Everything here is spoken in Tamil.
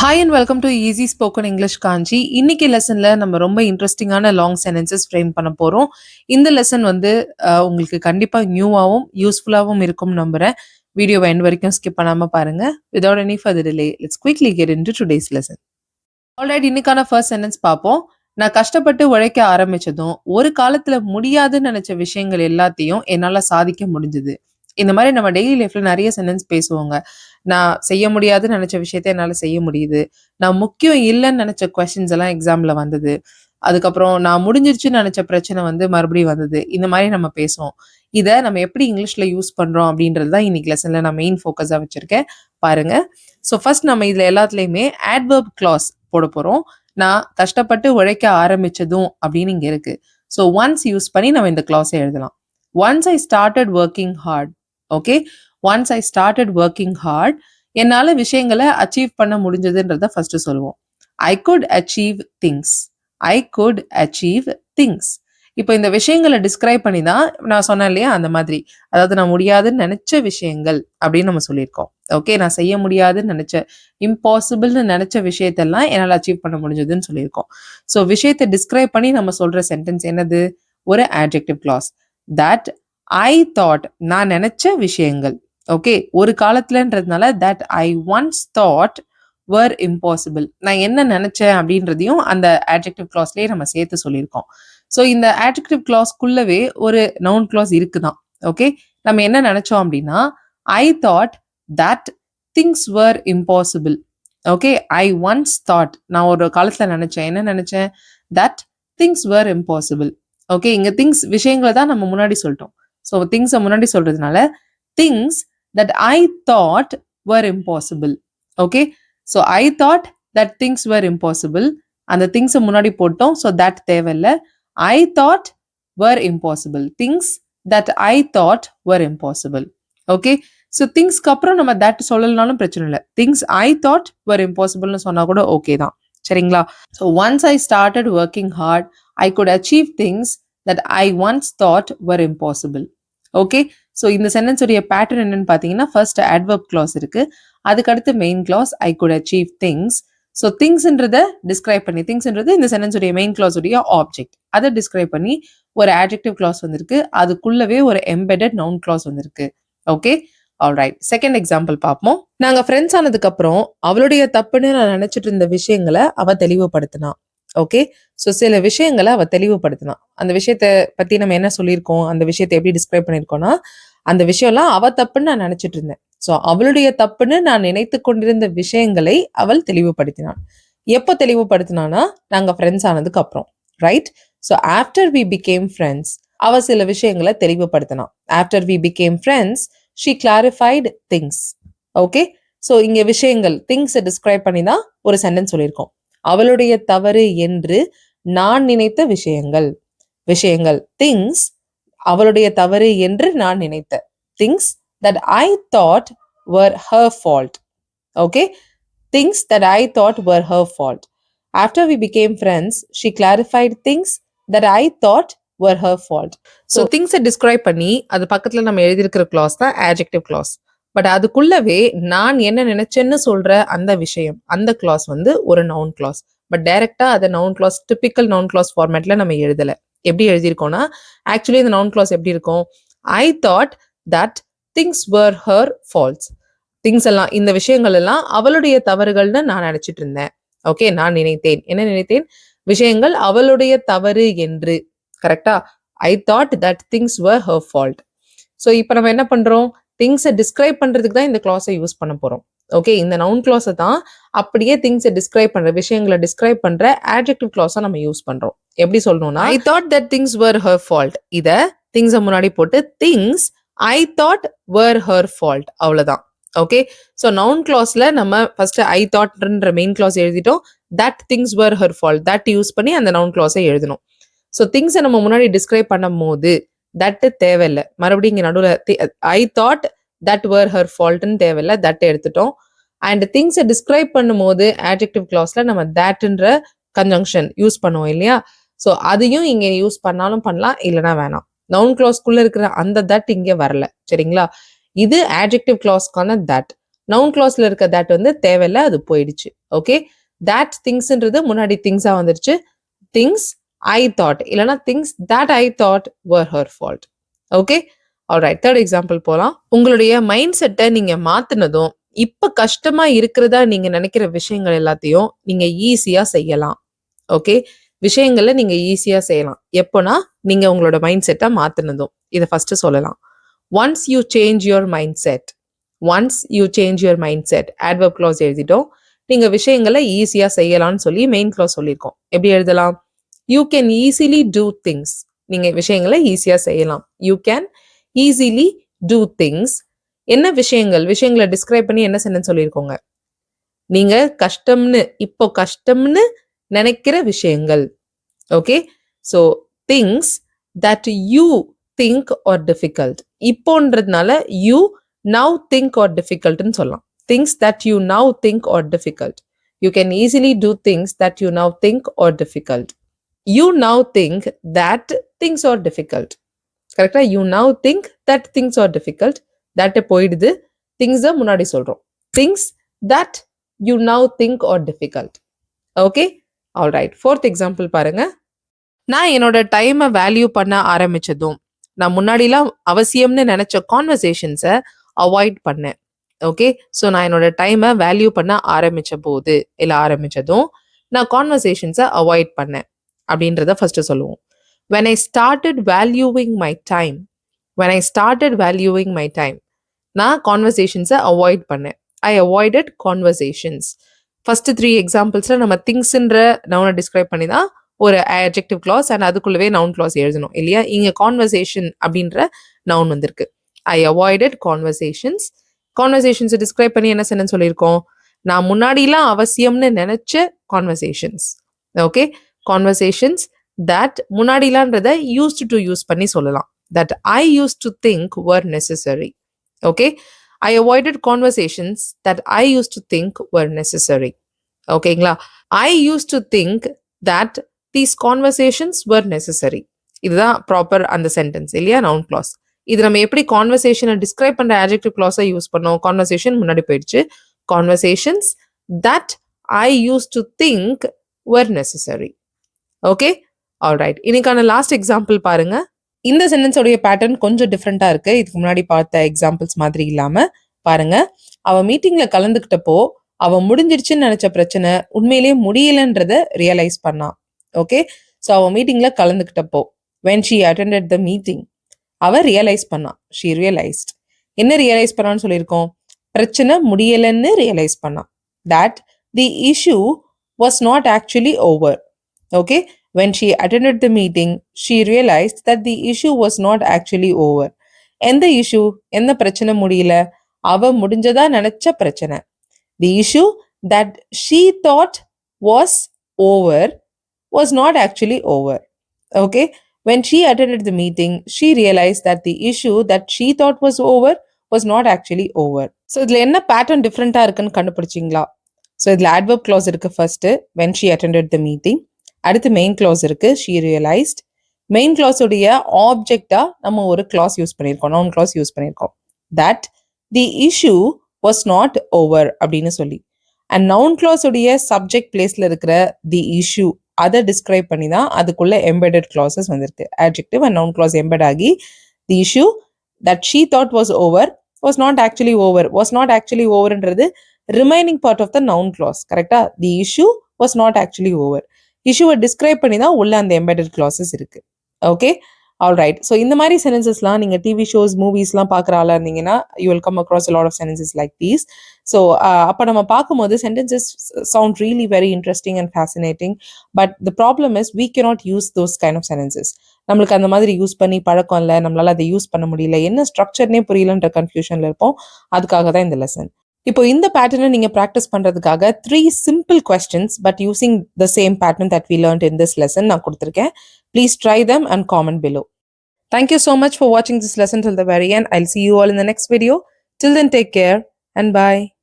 Hi and welcome to easy spoken English Kanchi. இன்னைக்கு லெசன்ல நம்ம ரொம்ப இன்ட்ரெஸ்டிங்கான லாங் சென்டென்சஸ் ஃப்ரேம் பண்ண போறோம். இந்த லெசன் வந்து உங்களுக்கு கண்டிப்பா நியூவாகவும் யூஸ்ஃபுல்லாகவும் இருக்கும் நம்புறேன். வீடியோவை எண்ட் வரைக்கும் ஸ்கிப் பண்ணாம பாருங்க. Without any further delay let's quickly get into today's lesson. Alright, இன்னைக்கான ஃபர்ஸ்ட் சென்டென்ஸ் பார்ப்போம். நான் கஷ்டப்பட்டு உழைக்க ஆரம்பிச்சதும் ஒரு காலத்துல முடியாதுன்னு நினைச்ச விஷயங்கள் எல்லாத்தையும் என்னால சாதிக்க முடிஞ்சது. இந்த மாதிரி நம்ம டெய்லி லைஃப்ல நிறைய சென்டென்ஸ் பேசுவோங்க. நான் செய்ய முடியாதுன்னு நினைச்ச விஷயத்த என்னால செய்ய முடியுது. நான் முக்கியம் இல்லைன்னு நினைச்ச கொஸ்டின்ஸ் எல்லாம் எக்ஸாம்ல வந்தது. அதுக்கப்புறம் நான் முடிஞ்சிருச்சுன்னு நினைச்ச பிரச்சனை வந்து மறுபடியும் வந்தது. இந்த மாதிரி நம்ம பேசுவோம். இதை நம்ம எப்படி இங்கிலீஷ்ல யூஸ் பண்றோம் அப்படின்றது தான் இன்னைக்கு லெசன்ல நான் மெயின் ஃபோக்கஸா வச்சிருக்கேன். பாருங்க. ஸோ ஃபர்ஸ்ட் நம்ம இதுல எல்லாத்துலயுமே adverb clause போட போறோம். நான் கஷ்டப்பட்டு உழைக்க ஆரம்பிச்சதும் அப்படின்னு இங்க இருக்கு. ஸோ ஒன்ஸ் யூஸ் பண்ணி நம்ம இந்த clause எழுதலாம். Once I started working heart. Okay, once I started working heart, என்னால விஷயங்களை அச்சீவ் பண்ண முடிஞ்சதுன்றத ஃபர்ஸ்ட் சொல்லுவோம். ஐ could achieve things. I could achieve things. இப்போ இந்த விஷயங்களை டிஸ்கிரைப் பண்ணி தான் நான் சொன்னேன் இல்லையா, அந்த மாதிரி. அதாவது நான் முடியாதுன்னு நினைச்ச விஷயங்கள் அப்படின்னு நம்ம சொல்லியிருக்கோம். ஓகே, நான் செய்ய முடியாதுன்னு நினைச்ச, இம்பாசிபிள்னு நினைச்ச விஷயத்தெல்லாம் என்னால் அச்சீவ் பண்ண முடிஞ்சதுன்னு சொல்லியிருக்கோம். ஸோ விஷயத்தை டிஸ்கிரைப் பண்ணி நம்ம சொல்ற சென்டென்ஸ் என்னது? ஒரு adjective clause. That I thought, நான் நினைச்ச விஷயங்கள். ஓகே, ஒரு காலத்துலன்றதுனால that I once thought were impossible. நான் என்ன நினைச்சேன் அப்படின்றதையும் அந்த adjective clauseலயே நம்ம சேர்த்து சொல்லியிருக்கோம். ஸோ இந்த adjective clauseக்குள்ளவே ஒரு noun clause இருக்குதான். ஓகே, நம்ம என்ன நினைச்சோம் அப்படின்னா, I thought that things were impossible. Okay, I once thought, நான் ஒரு காலத்துல நினைச்சேன். என்ன நினைச்சேன்? That things were impossible. Okay, இங்க திங்ஸ் விஷயங்களை தான் நம்ம முன்னாடி சொல்லிட்டோம். ஸோ திங்ஸை முன்னாடி சொல்றதுனால things that I thought were impossible. Okay, so I thought that things were impossible. அந்த திங்ஸை முன்னாடி போட்டோம். ஸோ தட் தேவையில்லை. I thought were impossible. Things that I thought were impossible. Okay, so திங்ஸ்க்கு அப்புறம் நம்ம தட் சொல்லலனாலும் பிரச்சனை இல்லை. திங்ஸ் ஐ தாட் were impossibleனு சொன்னா கூட ஓகே தான். சரிங்களா? So once I started working hard I could achieve things that I once thought were impossible. Okay, so இந்த சென்டென்ஸ் உடைய பேட்டர்ன் என்னன்னு பார்த்தீங்கன்னா, ஃபர்ஸ்ட் adverb clause இருக்கு. அதுக்கடுத்து main clause I could achieve things. So திங்ஸ்ன்றதை டிஸ்கிரைப் பண்ணி, திங்ஸ்ன்றது இந்த சென்டென்ஸ் உடைய மெயின் clause உடைய ஆப்ஜெக்ட், அதை டிஸ்கிரைப் பண்ணி ஒரு adjective clause வந்திருக்கு. அதுக்குள்ளவே ஒரு embedded noun clause வந்திருக்கு. Okay, alright. செகண்ட் எக்ஸாம்பிள் பார்ப்போம். நாங்க ஃப்ரெண்ட்ஸ் ஆனதுக்கு அப்புறம் அவளுடைய தப்புன்னு நான் நினைச்சிட்டு இருந்த விஷயங்களை அவ தெளிவுபடுத்தினா. ஓகே, ஸோ சில விஷயங்களை அவ தெளிவுபடுத்தினா. அந்த விஷயத்த பத்தி நம்ம என்ன சொல்லியிருக்கோம், அந்த விஷயத்தை எப்படி டிஸ்கிரைப் பண்ணியிருக்கோம்னா, அந்த விஷயம்லாம் அவ தப்புன்னு நான் நினைச்சிட்டு இருந்தேன். ஸோ அவளுடைய தப்புன்னு நான் நினைத்து கொண்டிருந்த விஷயங்களை அவள் தெளிவுபடுத்தினாள். எப்போ தெளிவுபடுத்தினானா, நாங்க ஃப்ரெண்ட்ஸ் ஆனதுக்கு அப்புறம். Right? So after we became friends, அவ சில விஷயங்களை தெளிவுபடுத்தினா. After we became friends she clarified things. Okay, so இங்க விஷயங்கள் திங்ஸை டிஸ்கிரைப் பண்ணி தான் ஒரு சென்டென்ஸ் சொல்லியிருக்கோம். அவளுடைய தவறு என்று நான் நினைத்த விஷயங்கள். விஷயங்கள் திங்ஸ், அவளுடைய தவறு என்று நான் நினைத்த things that I thought were her fault. Okay, things that I thought were her fault. After we became friends, she clarified things that I thought were her fault. So things describe பண்ணி அது பக்கத்துல நம்ம எழுதியிருக்கிற clause தான் adjective clause. பட் அதுக்குள்ளவே நான் என்ன நினைச்சேன்னு சொல்ற அந்த விஷயம், அந்த clause வந்து ஒரு noun clause. பட் டைரக்டா அதை noun clause, typical noun clause ஃபார்மேட்ல நம்ம எழுதல. எப்படி எழுதியிருக்கோம்னா, ஆக்சுவலி இந்த noun clause எப்படி இருக்கும்? I thought that things were her faults. Things எல்லாம், இந்த விஷயங்கள் எல்லாம் அவளுடைய தவறுகள்னு நான் நினைச்சிட்டு இருந்தேன். ஓகே, நான் நினைத்தேன். என்ன நினைத்தேன்? விஷயங்கள் அவளுடைய தவறு என்று. கரெக்டா? ஐ thought that things were her fault. So இப்போ நம்ம என்ன பண்றோம்? திங்ஸை டிஸ்கிரைப் பண்றதுக்கு தான் இந்த கிளாஸை யூஸ் பண்ண போறோம். ஓகே, இந்த நவுன் கிளாஸை தான் அப்படியே திங்ஸை டிஸ்கிரைப் பண்ற, விஷயங்களை டிஸ்கிரைப் பண்ற adjective clause நம்ம யூஸ் பண்றோம். எப்படி சொல்லணும்னா, I thought that things were her fault. இத திங்ஸை முன்னாடி போட்டு things I thought were her fault, அவ்வளவுதான். ஓகே, ஸோ நவுன் கிளாஸ்ல நம்ம ஃபர்ஸ்ட் ஐ தாட்ன்ற மெயின் கிளாஸ் எழுதிட்டோம். That things were her fault, that use பண்ணி அந்த நவுன் கிளாஸை எழுதணும். ஸோ திங்ஸை நம்ம முன்னாடி டிஸ்கிரைப் பண்ணும் போது தட் தேவையில்லை. மறுபடியும் இங்க நடுவில் ஐ தாட் தட் were her faultன்னு தேவையில்லை, தட் எடுத்துட்டோம். அண்ட் திங்ஸை டிஸ்கிரைப் பண்ணும் போது adjective clauseல நம்ம thatன்ற கன்ஜங்ஷன் யூஸ் பண்ணுவோம் இல்லையா? ஸோ அதையும் இங்க யூஸ் பண்ணாலும் பண்ணலாம், இல்லைன்னா வேணாம். நவுன் கிளாஸ்க்குள்ள இருக்கிற அந்த தட் இங்க வரல. சரிங்களா? இது adjective clauseக்கான that. நவுன் கிளாஸ்ல இருக்க that வந்து தேவையில்ல, அது போயிடுச்சு. ஓகே, that thingsன்றது முன்னாடி திங்ஸா வந்துருச்சு. things I thought இல்லனா things that I thought were her fault. Okay, alright. Third example போலாம். உங்களுடைய மைண்ட் செட்டை நீங்க மாத்துனதும் இப்ப கஷ்டமா இருக்கிறதா நீங்க நினைக்கிற விஷயங்கள் எல்லாத்தையும் நீங்க ஈஸியா செய்யலாம். ஓகே, விஷயங்கள்ல நீங்க ஈஸியா செய்யலாம். எப்போனா நீங்க உங்களோட மைண்ட் செட்டை மாத்துனதும். இதை ஃபர்ஸ்ட் சொல்லலாம். Once you change your mind set, once you change your mind set, adverb clause எழுதிட்டோம். நீங்க விஷயங்களை ஈஸியா செய்யலாம்னு சொல்லி மெயின் clause சொல்லியிருக்கோம். எப்படி எழுதலாம்? You can easily do things. நீங்க விஷயங்களை ஈஸியா செய்யலாம். You can easily do things. என்ன விஷயங்கள்? விஷயங்களை டிஸ்கிரைப் பண்ணி என்ன சென்டென்ஸ் சொல்லியிருக்கோங்க? நீங்க கஷ்டம்னு, இப்போ கஷ்டம்னு நினைக்கிற விஷயங்கள். Okay, so things that you think are difficult. இப்போன்றதுனால யூ நவ் திங்க் ஆர் டிஃபிகல்ட்னு சொல்லலாம். Things that you now think are difficult. You can easily do things that you now think are difficult. You now think that things are difficult. கரெக்டா? You now think that things are difficult. That போயிடுது, திங்ஸை முன்னாடி சொல்றோம். Things that you now think are difficult. Okay, alright. Fourth example பாருங்க. நான் என்னோட டைமை வேல்யூ பண்ண ஆரம்பிச்சதும், நான் முன்னாடிலாம் அவசியம்னு நினைச்ச கான்வர்சேஷன்ஸை அவாய்ட் பண்ணேன். ஓகே, ஸோ நான் என்னோட டைமை வேல்யூ பண்ண ஆரம்பிச்சதும் நான் கான்வர்சேஷன்ஸை அவாய்ட் பண்ணேன் அப்படின்றத ஃபர்ஸ்ட் சொல்லுவோம். when I started valuing my time, when I started valuing my time, நான் கான்வர்சேஷன்ஸை அவாய்ட் பண்ணேன். I avoided conversations. ஃபர்ஸ்ட் 3 எக்ஸாம்பிள்ஸ்ல நம்ம திங்ஸ்ன்ற நவுனை டிஸ்கிரைப் பண்ணி தான் ஒரு adjective clause அண்ட் அதுக்குள்ளவே நவுன் clause எழுதணும் இல்லையா? இங்க கான்வர்சேஷன் அப்படின்ற நவுன் வந்திருக்கு. I avoided conversations. கான்வர்சேஷன்ஸை டிஸ்கிரைப் பண்ணி என்ன சென்டென்ஸ் சொல்லியிருக்கோம்? நான் முன்னாடிலாம் அவசியம்னு நினைச்ச கான்வர்சேஷன்ஸ். ஓகே, கான்வர்சேஷன்ஸ் தட் முன்னாடிலான்றதை யூஸ்ட் டு யூஸ் பண்ணி சொல்லலாம். That I used to think were necessary. Okay, I avoided conversations that I used to think were necessary. ஓகேங்களா? I used to think that these conversations were necessary. இதுதான் ப்ராப்பர் அந்த சென்டென்ஸ் இல்லையா? Noun class. இது நம்ம எப்படி கான்வர்சேஷனை டிஸ்கிரைப் பண்ற adjective clause-ஐ யூஸ் பண்ணோம்? கான்வர்சேஷன் முன்னாடி போயிடுச்சு. Conversations that I used to think were necessary. Okay, alright. இன்னைக்கான லாஸ்ட் எக்ஸாம்பிள் பாருங்க. இந்த சென்டென்ஸோடைய பேட்டர்ன் கொஞ்சம் டிஃப்ரெண்டா இருக்கு. இதுக்கு முன்னாடி பார்த்த எக்ஸாம்பிள்ஸ் மாதிரி இல்லாம பாருங்க. அவ மீட்டிங்ல கலந்துக்கிட்டப்போ அவ முடிஞ்சிடுச்சுன்னு நினைச்ச பிரச்சனை உண்மையிலேயே முடியலன்றத ரியலைஸ் பண்ணா. ஓகே, ஸோ அவ மீட்டிங்ல கலந்துக்கிட்டப்போ when she attended the meeting, அவ ரியலைஸ் பண்ணா. she realized. என்ன ரியலைஸ் பண்ணான்னு சொல்லியிருக்கோம்? பிரச்சனை முடியலன்னு ரியலைஸ் பண்ணா. that the issue was not actually over. Okay, when she attended the meeting, she realized that the issue was not actually over. எந்த இஷ்யூ? எந்த பிரச்சனை முடியல? அவ முடிஞ்சதா நினைச்ச பிரச்சனை. The issue that she thought was over was not actually over. Okay, when she attended the meeting, she realized that the issue that she thought was over was not actually over. So இதுல என்ன பேட்டர்ன் டிஃப்ரெண்டா இருக்குன்னு கண்டுபிடிச்சிங்களா? ஸோ இதுல adverb clause இருக்கு first, when she attended the meeting. அடுத்து மெயின் clause இருக்கு, she realized. மெயின் clause உடைய ஆப்ஜெக்டா நம்ம ஒரு clause யூஸ் பண்ணியிருக்கோம், noun clause யூஸ் பண்ணியிருக்கோம். that the issue was not over அப்படின்னு சொல்லி. அண்ட் noun clause உடைய சப்ஜெக்ட் பிளேஸ்ல இருக்கிற the issue அதை டிஸ்கிரைப் பண்ணி தான் அதுக்குள்ள embedded clauses வந்திருக்கு. adjective and noun clause embed ஆகி the issue that she thought was over was not actually over. was not actually overன்றது remaining part of the noun clause. கரெக்டா? The issue was not actually over. இஷ்யூவை டிஸ்கிரைப் பண்ணி தான் உள்ள அந்த எம்பெடட் கிளாஸஸ் இருக்கு. Okay, alright. ஸோ இந்த மாதிரி சென்டென்சஸ்லாம் நீங்கள் டிவி ஷோஸ் மூவிஸ்லாம் பார்க்குற ஆளாக இருந்தீங்கன்னா you will come across a lot of sentences like these. So அப்போ நம்ம பார்க்கும்போது sentences sound really very interesting and fascinating, but the problem is we cannot use those kind of sentences. நம்மளுக்கு அந்த மாதிரி யூஸ் பண்ணி பழக்கம் இல்லை, நம்மளால அதை யூஸ் பண்ண முடியல, என்ன ஸ்ட்ரக்சர்னே புரியலன்ற கன்ஃபியூஷன்ல இருப்போம். அதுக்காக தான் இந்த லெசன். இப்போ இந்த பேட்டர்னை நீங்க ப்ராக்டிஸ் பண்றதுக்காக 3 simple questions but using the same pattern that we learned in this lesson நான் கொடுத்திருக்கேன். Please try them and comment below. Thank you so much for watching this lesson till the very end. I'll see you all in the next video. Till then, take care and bye.